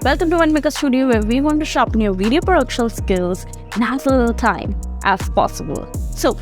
Welcome to Onemaker Studio, where we want to sharpen your video production skills in as little time as possible. So,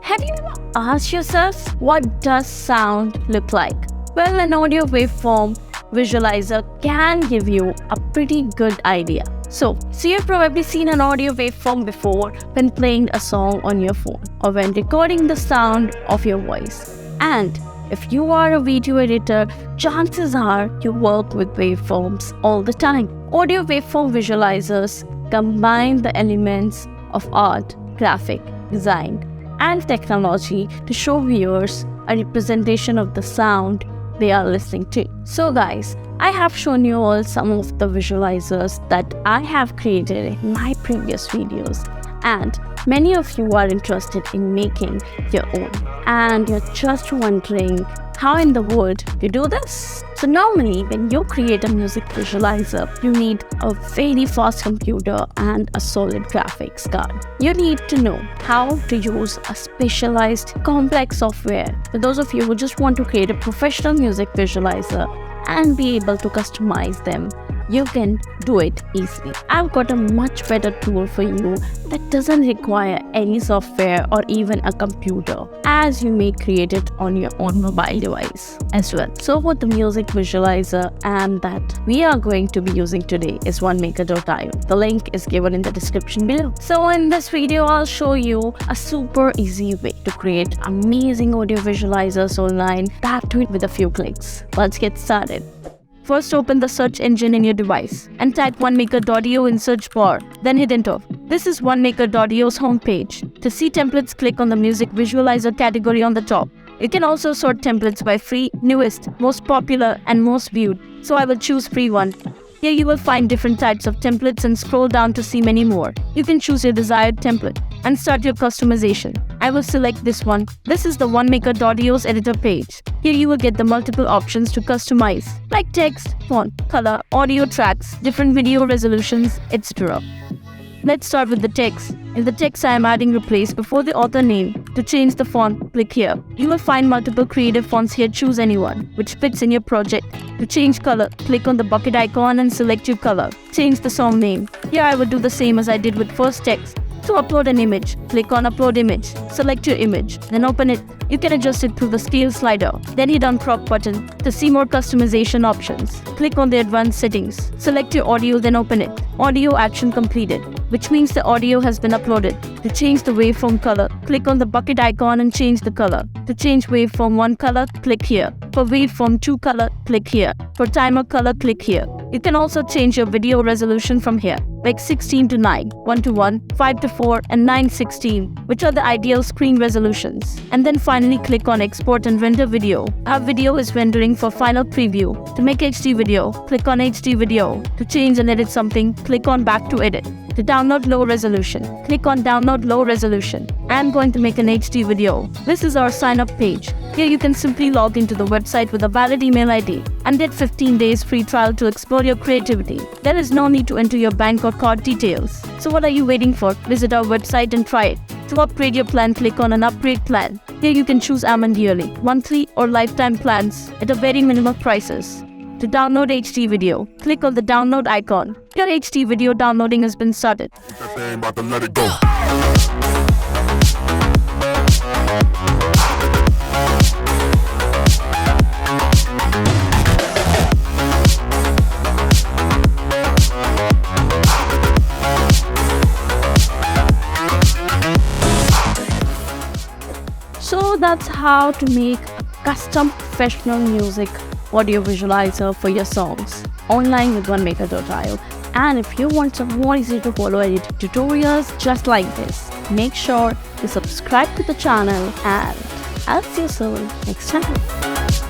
have you ever asked yourself, what does sound look like? Well, an audio waveform visualizer can give you a pretty good idea. So you've probably seen an audio waveform before when playing a song on your phone or when recording the sound of your voice. And if you are a video editor, chances are you work with waveforms all the time. Audio waveform visualizers combine the elements of art, graphic, design, and technology to show viewers a representation of the sound they are listening to. So guys, I have shown you all some of the visualizers that I have created in my previous videos, and many of you are interested in making your own, and you're just wondering how in the world you do this. So normally when you create a music visualizer, you need a very fast computer and a solid graphics card. You need to know how to use a specialized complex software. For those of you who just want to create a professional music visualizer and be able to customize them, you can do it easily. I've got a much better tool for you that doesn't require any software or even a computer, as you may create it on your own mobile device as well. So what the music visualizer and that we are going to be using today is Onemaker.io. The link is given in the description below. So in this video, I'll show you a super easy way to create amazing audio visualizers online, that too with a few clicks. Let's get started. First, open the search engine in your device and type Onemaker.io in search bar, then hit enter. This is Onemaker.io's homepage. To see templates, click on the music visualizer category on the top. You can also sort templates by free, newest, most popular, and most viewed. So I will choose free one. Here you will find different types of templates and scroll down to see many more. You can choose your desired template and start your customization. I will select this one. This is the Onemaker.io's editor page. Here you will get the multiple options to customize, like text, font, color, audio tracks, different video resolutions, etc. Let's start with the text. In the text, I am adding replace before the author name. To change the font, click here. You will find multiple creative fonts here. Choose anyone which fits in your project. To change color, click on the bucket icon and select your color. Change the song name. Here I will do the same as I did with first text. To upload an image, click on upload image. Select your image, then open it. You can adjust it through the scale slider. Then hit on crop button. To see more customization options, click on the advanced settings. Select your audio, then open it. Audio action completed, which means the audio has been uploaded. To change the waveform color, click on the bucket icon and change the color. To change waveform 1 color, click here. For waveform 2 color, click here. For timer color, click here. You can also change your video resolution from here, like 16:9, 1:1, 5:4, and 9:16, which are the ideal screen resolutions. And then finally click on export and render video. Our video is rendering for final preview. To make HD video, click on HD video. To change and edit something, click on back to edit. To download low resolution, click on download low resolution. I'm going to make an HD video. This is our sign up page. Here you can simply log into the website with a valid email ID and get 15 days free trial to explore your creativity. There is no need to enter your bank or card details. So what are you waiting for? Visit our website and try it. To upgrade your plan, click on an upgrade plan. Here you can choose almond yearly, monthly, or lifetime plans at a very minimal prices. To download HD video, click on the download icon. Your HD video downloading has been started. So that's how to make a custom professional music audio visualizer for your songs online with Onemaker.io. And if you want some more easy to follow editing tutorials just like this, make sure to subscribe to the channel, and I'll see you soon next time.